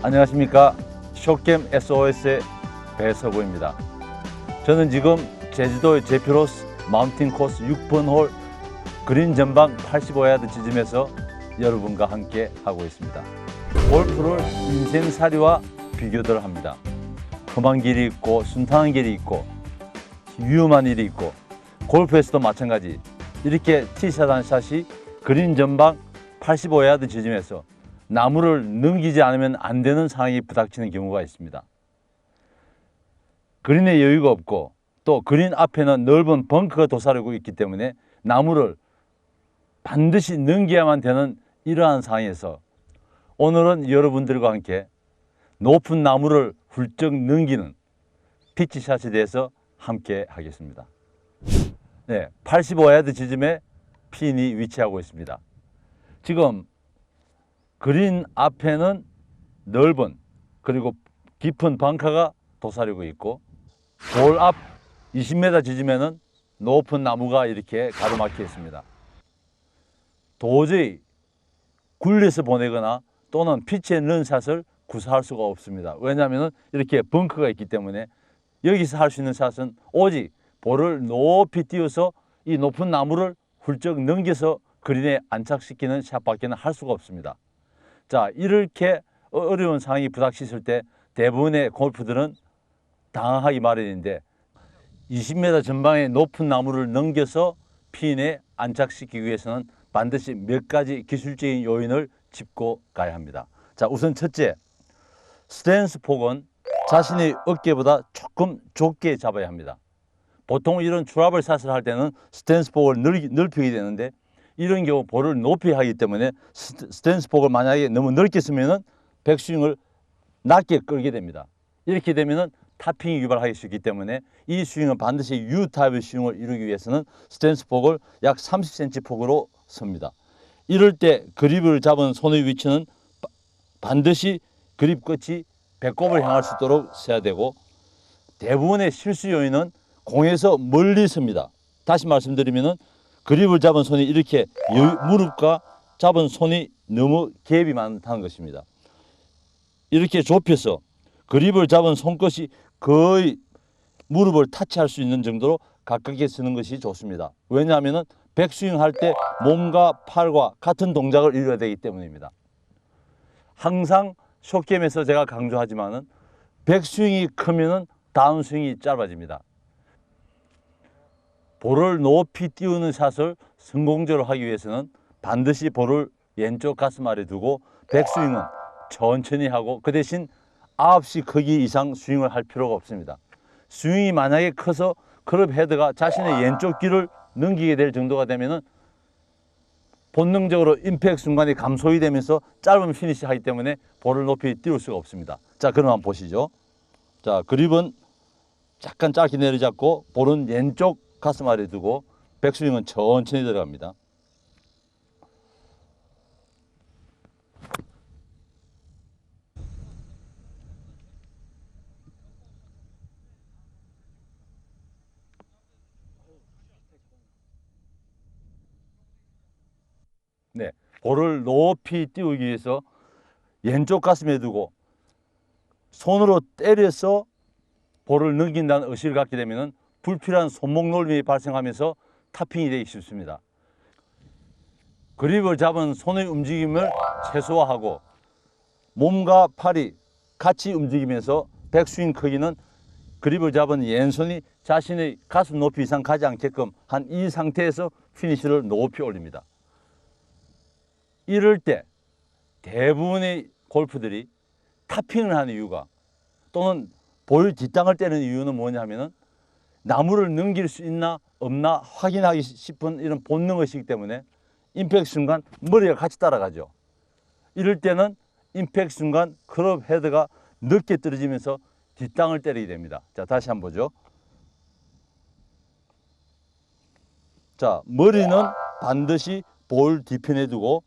안녕하십니까. 숏겜 SOS의 배서구입니다. 저는 지금 제주도의 제피로스 마운틴 코스 6번 홀 그린 전방 85야드 지점에서 여러분과 함께 하고 있습니다. 골프를 인생살이와 비교들 합니다. 험한 길이 있고 순탄한 길이 있고 위험한 일이 있고, 골프에서도 마찬가지. 이렇게 티샷 한 샷이 그린 전방 85야드 지점에서 나무를 넘기지 않으면 안 되는 상황이 부닥치는 경우가 있습니다. 그린에 여유가 없고 또 그린 앞에는 넓은 벙커가 도사리고 있기 때문에 나무를 반드시 넘겨야만 되는 이러한 상황에서 오늘은 여러분들과 함께 높은 나무를 훌쩍 넘기는 피치샷에 대해서 함께 하겠습니다. 네, 85야드 지점에 핀이 위치하고 있습니다. 지금 그린 앞에는 넓은 그리고 깊은 벙커가 도사리고 있고, 볼 앞 20m 지점에는 높은 나무가 이렇게 가로막혀 있습니다. 도저히 굴려서 보내거나 또는 피치에 넣은 샷을 구사할 수가 없습니다. 왜냐하면 이렇게 벙커가 있기 때문에 여기서 할 수 있는 샷은 오직 볼을 높이 띄워서 이 높은 나무를 훌쩍 넘겨서 그린에 안착시키는 샷밖에는 할 수가 없습니다. 자, 이렇게 어려운 상황이 부닥쳤을 때 대부분의 골프들은 당황하기 마련인데, 20m 전방의 높은 나무를 넘겨서 핀에 안착시키기 위해서는 반드시 몇 가지 기술적인 요인을 짚고 가야 합니다. 자, 우선 첫째, 스탠스 폭은 자신의 어깨보다 조금 좁게 잡아야 합니다. 보통 이런 트러블 샷을 할 때는 스탠스 폭을 넓히게 되는데, 이런 경우 볼을 높이 하기 때문에 스탠스 폭을 만약에 너무 넓게 쓰면은 백스윙을 낮게 끌게 됩니다. 이렇게 되면은 탑핑이 유발하기 쉽기 때문에 이 스윙은 반드시 U 타입의 스윙을 이루기 위해서는 스탠스 폭을 약 30cm 폭으로 섭니다. 이럴 때 그립을 잡은 손의 위치는 반드시 그립 끝이 배꼽을 향할 수 있도록 써야 되고, 대부분의 실수 요인은 공에서 멀리 섭니다. 다시 말씀드리면은 그립을 잡은 손이 이렇게 무릎과 잡은 손이 너무 갭이 많다는 것입니다. 이렇게 좁혀서 그립을 잡은 손끝이 거의 무릎을 타치할 수 있는 정도로 가깝게 쓰는 것이 좋습니다. 왜냐하면 백스윙 할 때 몸과 팔과 같은 동작을 이루어야 되기 때문입니다. 항상 숏게임에서 제가 강조하지만은 백스윙이 크면은 다운스윙이 짧아집니다. 볼을 높이 띄우는 샷을 성공적으로 하기 위해서는 반드시 볼을 왼쪽 가슴 아래 두고 백스윙은 천천히 하고, 그 대신 9시 크기 이상 스윙을 할 필요가 없습니다. 스윙이 만약에 커서 클럽 헤드가 자신의 왼쪽 귀를 넘기게 될 정도가 되면은 본능적으로 임팩트 순간이 감소이 되면서 짧은 피니시 하기 때문에 볼을 높이 띄울 수가 없습니다. 자, 그럼 한번 보시죠. 자, 그립은 약간 짧게 내려잡고 볼은 왼쪽 가슴 아래 두고 백스윙은 천천히 들어갑니다. 네, 볼을 높이 띄우기 위해서 왼쪽 가슴에 두고 손으로 때려서 볼을 넘긴다는 의식을 갖게 되면 불필요한 손목 놀림이 발생하면서 탑핑이 되기 쉽습니다. 그립을 잡은 손의 움직임을 최소화하고 몸과 팔이 같이 움직이면서 백스윙 크기는 그립을 잡은 왼손이 자신의 가슴 높이 이상 가지 않게끔 한 이 상태에서 피니쉬를 높이 올립니다. 이럴 때 대부분의 골프들이 탑핑을 하는 이유가, 또는 볼 뒷땅을 때리는 이유는 뭐냐면은 나무를 넘길 수 있나 없나 확인하기 싶은 이런 본능의식 때문에 임팩트 순간 머리가 같이 따라가죠. 이럴 때는 임팩트 순간 클럽 헤드가 늦게 떨어지면서 뒷땅을 때리게 됩니다. 자, 다시 한번 보죠. 자, 머리는 반드시 볼 뒤편에 두고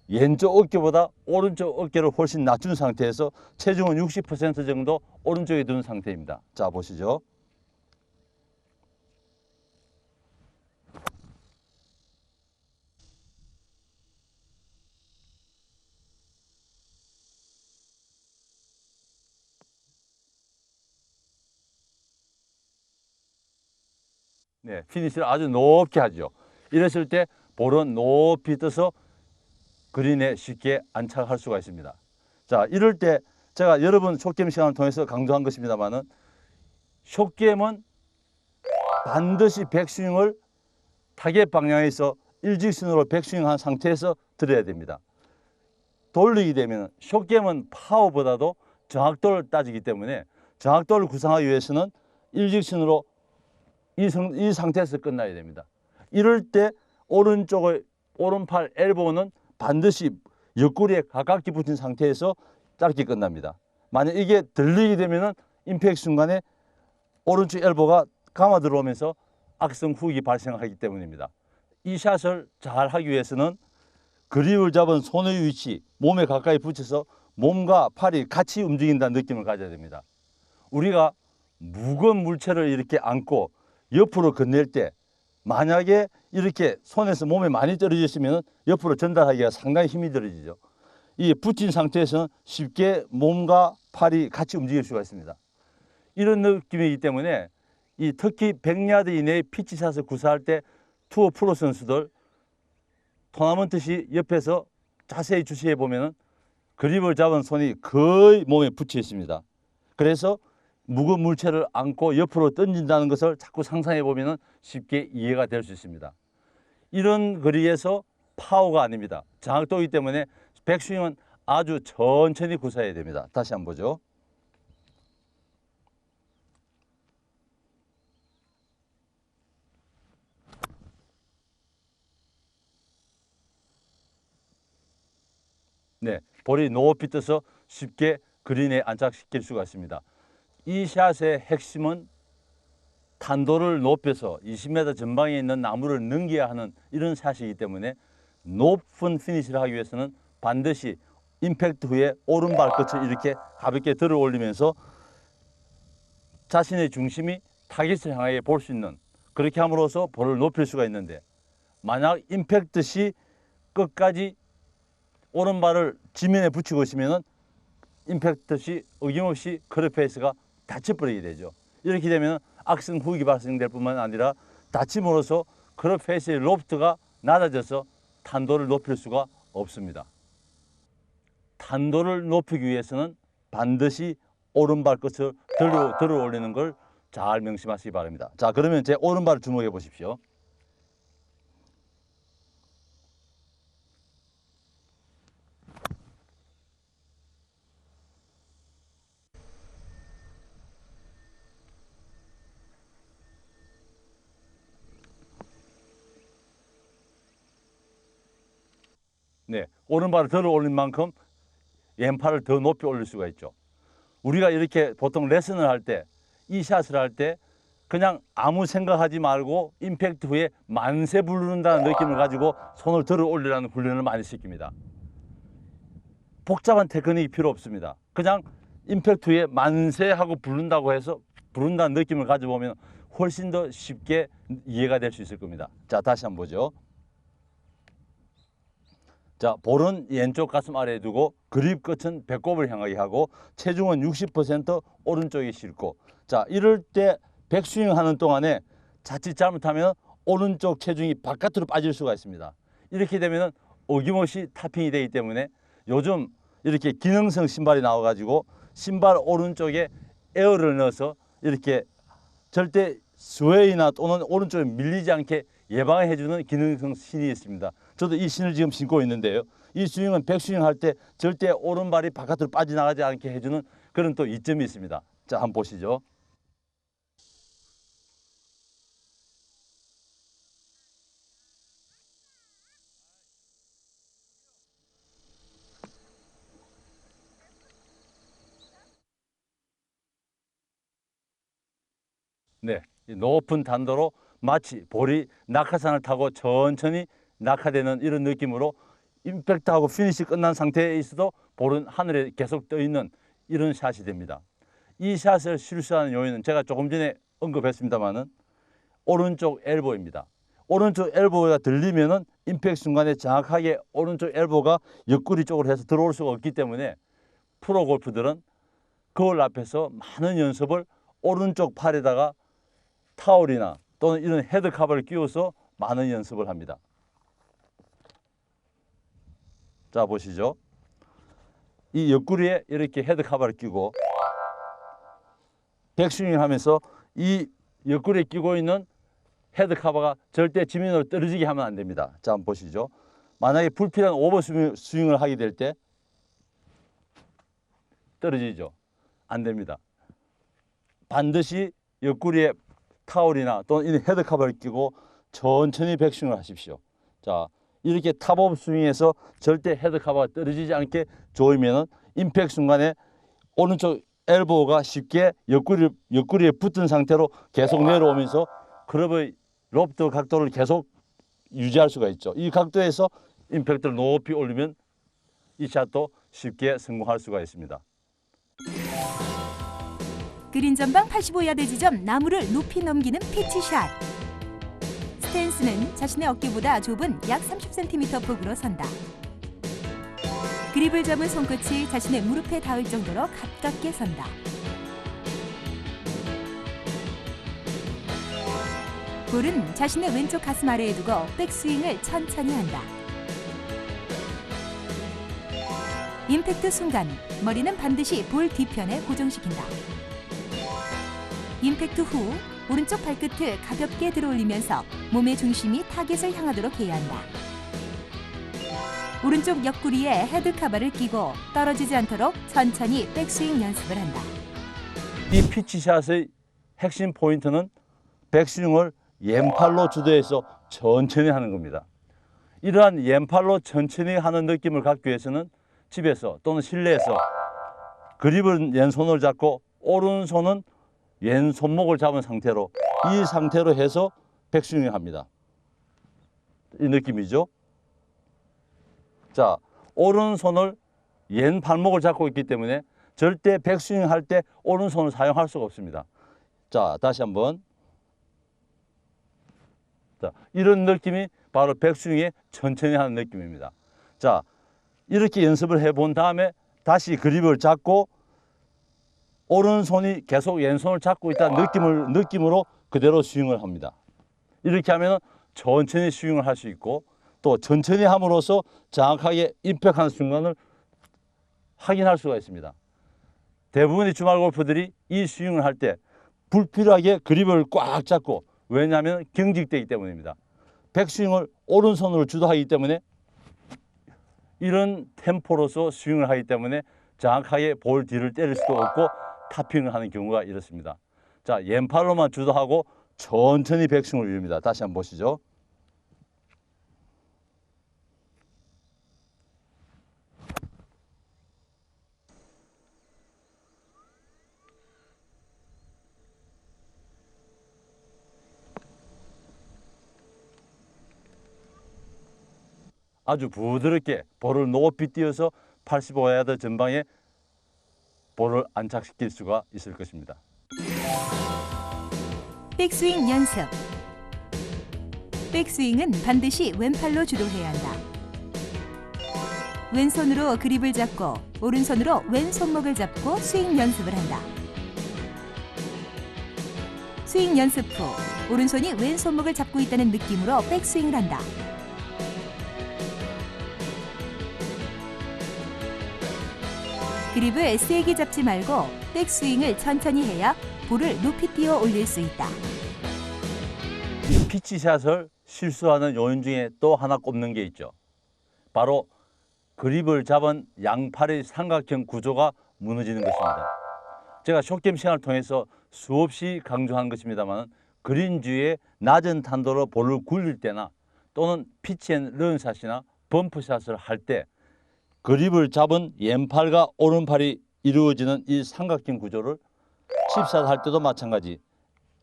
왼쪽 어깨보다 오른쪽 어깨를 훨씬 낮춘 상태에서 체중은 60% 정도 오른쪽에 둔 상태입니다. 자, 보시죠. 네, 피니시를 아주 높게 하죠. 이랬을 때 볼은 높이 떠서 그린에 쉽게 안착할 수가 있습니다. 자, 이럴 때 제가 여러 번 숏게임 시간을 통해서 강조한 것입니다만은 숏게임은 반드시 백스윙을 타겟 방향에서 일직선으로 백스윙한 상태에서 들어야 됩니다. 돌리게 되면 숏게임은 파워보다도 정확도를 따지기 때문에 정확도를 구상하기 위해서는 일직선으로 이 상태에서 끝나야 됩니다. 이럴 때 오른팔 엘보는 반드시 옆구리에 가깝게 붙인 상태에서 짧게 끝납니다. 만약 이게 들리게 되면은 임팩트 순간에 오른쪽 엘보가 감아 들어오면서 악성 훅이 발생하기 때문입니다. 이 샷을 잘 하기 위해서는 그립을 잡은 손의 위치, 몸에 가까이 붙여서 몸과 팔이 같이 움직인다는 느낌을 가져야 됩니다. 우리가 무거운 물체를 이렇게 안고 옆으로 건넬 때 만약에 이렇게 손에서 몸에 많이 떨어졌으면 옆으로 전달하기가 상당히 힘이 들어지죠. 이 붙인 상태에서는 쉽게 몸과 팔이 같이 움직일 수가 있습니다. 이런 느낌이기 때문에 특히 100야드 이내의 피치샷을 구사할 때 투어 프로 선수들 토너먼트시 옆에서 자세히 주시해 보면은 그립을 잡은 손이 거의 몸에 붙여 있습니다. 그래서 무거운 물체를 안고 옆으로 던진다는 것을 자꾸 상상해 보면 쉽게 이해가 될 수 있습니다. 이런 거리에서 파워가 아닙니다. 정확도이기 때문에 백스윙은 아주 천천히 구사해야 됩니다. 다시 한번 보죠. 네, 볼이 높이 떠서 쉽게 그린에 안착시킬 수가 있습니다. 이 샷의 핵심은 탄도를 높여서 20m 전방에 있는 나무를 넘겨야 하는 이런 샷이기 때문에 높은 피니시를 하기 위해서는 반드시 임팩트 후에 오른발 끝을 이렇게 가볍게 들어 올리면서 자신의 중심이 타깃을 향하게 볼 수 있는, 그렇게 함으로써 볼을 높일 수가 있는데, 만약 임팩트 시 끝까지 오른발을 지면에 붙이고 있으면 임팩트 시 어김없이 크롭 페이스가 다쳐버리게 되죠. 이렇게 되면 악성 훅이 발생될 뿐만 아니라 다침으로써 크롭 페이스의 로프트가 낮아져서 탄도를 높일 수가 없습니다. 탄도를 높이기 위해서는 반드시 오른발 끝을 들어 올리는 걸 잘 명심하시기 바랍니다. 자, 그러면 제 오른발을 주목해 보십시오. 네, 오른발을 들어 올린 만큼 왼팔을 더 높이 올릴 수가 있죠. 우리가 이렇게 보통 레슨을 할 때, 이 샷을 할 때 그냥 아무 생각하지 말고 임팩트 후에 만세 부르는다는 느낌을 가지고 손을 들어 올리라는 훈련을 많이 시킵니다. 복잡한 테크닉이 필요 없습니다. 그냥 임팩트 후에 만세하고 부른다는 느낌을 가져보면 훨씬 더 쉽게 이해가 될 수 있을 겁니다. 자, 다시 한번 보죠. 자, 볼은 왼쪽 가슴 아래에 두고 그립 끝은 배꼽을 향하게 하고 체중은 60% 오른쪽에 싣고, 자, 이럴 때 백스윙 하는 동안에 자칫 잘못하면 오른쪽 체중이 바깥으로 빠질 수가 있습니다. 이렇게 되면 어김없이 타핑이 되기 때문에 요즘 이렇게 기능성 신발이 나와가지고 신발 오른쪽에 에어를 넣어서 이렇게 절대 스웨이나 또는 오른쪽에 밀리지 않게 예방해주는 기능성 신이 있습니다. 저도 이 신을 지금 신고 있는데요. 이 스윙은 백스윙 할 때 절대 오른발이 바깥으로 빠져나가지 않게 해주는 그런 또 이점이 있습니다. 자, 한번 보시죠. 네, 높은 탄도로 마치 볼이 낙하산을 타고 천천히 낙하되는 이런 느낌으로 임팩트하고 피니시 끝난 상태에 있어도 볼은 하늘에 계속 떠 있는 이런 샷이 됩니다. 이 샷을 실수하는 요인은 제가 조금 전에 언급했습니다만은 오른쪽 엘보입니다. 오른쪽 엘보가 들리면은 임팩트 순간에 정확하게 오른쪽 엘보가 옆구리 쪽으로 해서 들어올 수가 없기 때문에 프로 골프들은 거울 앞에서 많은 연습을 오른쪽 팔에다가 타올이나 또는 이런 헤드카바를 끼워서 많은 연습을 합니다. 자, 보시죠. 이 옆구리에 이렇게 헤드카바를 끼고 백스윙을 하면서 이 옆구리에 끼고 있는 헤드카바가 절대 지면으로 떨어지게 하면 안 됩니다. 자, 한번 보시죠. 만약에 불필요한 오버스윙을 하게 될 때 떨어지죠. 안 됩니다. 반드시 옆구리에 타올이나 또는 이 헤드카바를 끼고 천천히 백스윙을 하십시오. 자, 이렇게 탑업 스윙에서 절대 헤드카바가 떨어지지 않게 조이면은 임팩트 순간에 오른쪽 엘보가 쉽게 옆구리에 붙은 상태로 계속 내려오면서 클럽의 로프트 각도를 계속 유지할 수가 있죠. 이 각도에서 임팩트를 높이 올리면 이 샷도 쉽게 성공할 수가 있습니다. 그린 전방 85야드 지점 나무를 높이 넘기는 피치샷. 스탠스는 자신의 어깨보다 좁은 약 30cm 폭으로 선다. 그립을 잡은 손끝이 자신의 무릎에 닿을 정도로 가깝게 선다. 볼은 자신의 왼쪽 가슴 아래에 두고 백스윙을 천천히 한다. 임팩트 순간 머리는 반드시 볼 뒤편에 고정시킨다. 임팩트 후 오른쪽 발끝을 가볍게 들어올리면서 몸의 중심이 타겟을 향하도록 해야 한다. 오른쪽 옆구리에 헤드카바를 끼고 떨어지지 않도록 천천히 백스윙 연습을 한다. 이 피치샷의 핵심 포인트는 백스윙을 왼팔로 주도해서 천천히 하는 겁니다. 이러한 왼팔로 천천히 하는 느낌을 갖기 위해서는 집에서 또는 실내에서 그립을 왼손을 잡고 오른손은 왼손목을 잡은 상태로 이 상태로 해서 백스윙을 합니다. 이 느낌이죠. 자, 오른손을 왼 발목을 잡고 있기 때문에 절대 백스윙 할 때 오른손을 사용할 수가 없습니다. 자, 다시 한번. 자, 이런 느낌이 바로 백스윙에 천천히 하는 느낌입니다. 자, 이렇게 연습을 해본 다음에 다시 그립을 잡고 오른손이 계속 왼손을 잡고 있다는 느낌으로 그대로 스윙을 합니다. 이렇게 하면 천천히 스윙을 할 수 있고 또 천천히 함으로써 정확하게 임팩트하는 순간을 확인할 수가 있습니다. 대부분의 주말 골퍼들이 이 스윙을 할 때 불필요하게 그립을 꽉 잡고, 왜냐하면 경직되기 때문입니다. 백스윙을 오른손으로 주도하기 때문에 이런 템포로서 스윙을 하기 때문에 정확하게 볼 뒤를 때릴 수도 없고 타핑을 하는 경우가 이렇습니다. 자, 왼팔로만 주도하고 천천히 백스윙을 이룹니다. 다시 한번 보시죠. 아주 부드럽게 볼을 높이 띄어서 85야드 전방에 볼을 안착시킬 수가 있을 것입니다. 백스윙 연습. 백스윙은 반드시 왼팔로 주도해야 한다. 왼손으로 그립을 잡고 오른손으로 왼손목을 잡고 스윙 연습을 한다. 스윙 연습 후 오른손이 왼손목을 잡고 있다는 느낌으로 백스윙을 한다. 그립을 세게 잡지 말고 백스윙을 천천히 해야 볼을 높이 띄어 올릴 수 있다. 이 피치샷을 실수하는 요인 중에 또 하나 꼽는 게 있죠. 바로 그립을 잡은 양팔의 삼각형 구조가 무너지는 것입니다. 제가 숏게임 시간을 통해서 수없이 강조한 것입니다만, 그린 주위에 낮은 탄도로 볼을 굴릴 때나 또는 피치앤런샷이나 범프샷을 할 때 그립을 잡은 왼팔과 오른팔이 이루어지는 이 삼각형 구조를 칩샷 할 때도 마찬가지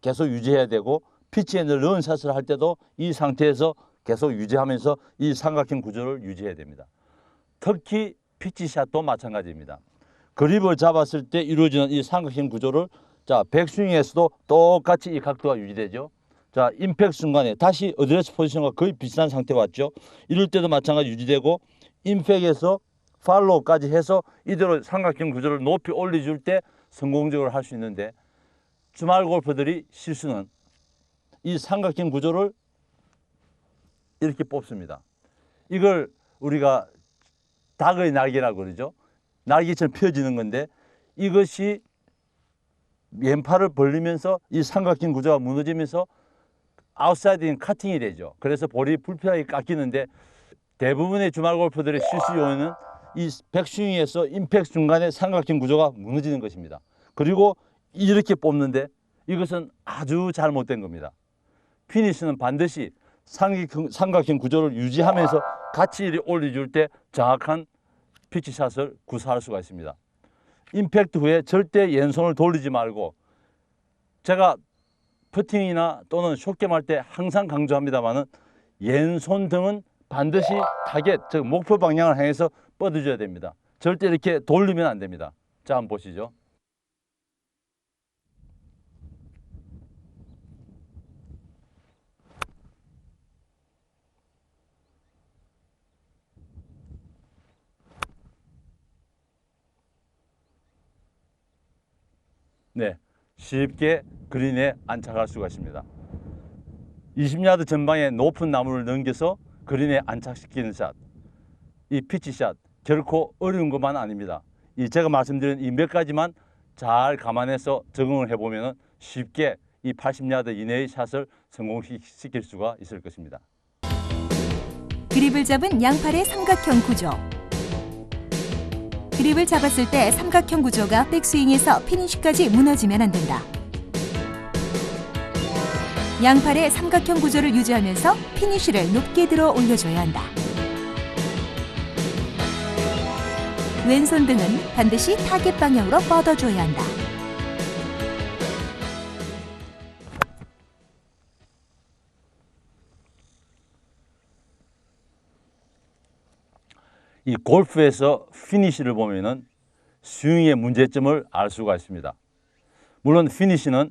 계속 유지해야 되고, 피치앤런샷을 할 때도 이 상태에서 계속 유지하면서 이 삼각형 구조를 유지해야 됩니다. 특히 피치샷도 마찬가지입니다. 그립을 잡았을 때 이루어지는 이 삼각형 구조를, 자, 백스윙에서도 똑같이 이 각도가 유지되죠. 자, 임팩트 순간에 다시 어드레스 포지션과 거의 비슷한 상태가 왔죠. 이럴 때도 마찬가지 유지되고, 임팩트에서 팔로우까지 해서 이대로 삼각형 구조를 높이 올려줄 때 성공적으로 할 수 있는데, 주말 골퍼들이 실수는 이 삼각형 구조를 이렇게 뽑습니다. 이걸 우리가 닭의 날개라고 그러죠. 날개처럼 펴지는 건데 이것이 왼팔을 벌리면서 이 삼각형 구조가 무너지면서 아웃사이딩 카팅이 되죠. 그래서 볼이 불편하게 깎이는데 대부분의 주말 골퍼들의 실수 요인은 이 백스윙에서 임팩트 중간에 삼각형 구조가 무너지는 것입니다. 그리고 이렇게 뽑는데 이것은 아주 잘못된 겁니다. 피니시는 반드시 삼각형 구조를 유지하면서 같이 올려줄 때 정확한 피치샷을 구사할 수가 있습니다. 임팩트 후에 절대 왼손을 돌리지 말고, 제가 퍼팅이나 또는 숏게임 할 때 항상 강조합니다만은 왼손 등은 반드시 타겟, 즉 목표 방향을 향해서 뻗어줘야 됩니다. 절대 이렇게 돌리면 안 됩니다. 자, 한번 보시죠. 네, 쉽게 그린에 안착할 수가 있습니다. 20야드 전방에 높은 나무를 넘겨서 그린에 안착시키는 샷, 이 피치샷 결코 어려운 것만 아닙니다. 이 제가 말씀드린 이 몇 가지만 잘 감안해서 적응을 해보면 쉽게 이 80야드 이내의 샷을 성공시킬 수가 있을 것입니다. 그립을 잡은 양팔의 삼각형 구조. 그립을 잡았을 때 삼각형 구조가 백스윙에서 피니시까지 무너지면 안 된다. 양팔의 삼각형 구조를 유지하면서 피니시를 높게 들어 올려줘야 한다. 왼손 등은 반드시 타겟 방향으로 뻗어줘야 한다. 이 골프에서 피니시를 보면은 스윙의 문제점을 알 수가 있습니다. 물론 피니시는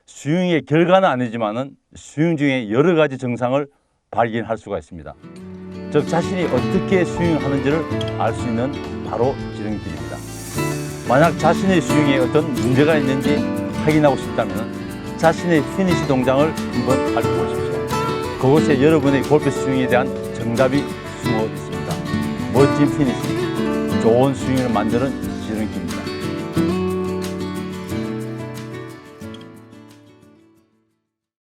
스윙의 결과는 아니지만은 스윙 중에 여러 가지 증상을 발견할 수가 있습니다. 즉 자신이 어떻게 스윙하는지를 알 수 있는 바로 지름길입니다. 만약 자신의 스윙에 어떤 문제가 있는지 확인하고 싶다면 자신의 피니시 동작을 한번 살펴보십시오. 그곳에 여러분의 골프 스윙에 대한 정답이 숨어 있습니다. 멋진 피니시, 좋은 스윙을 만드는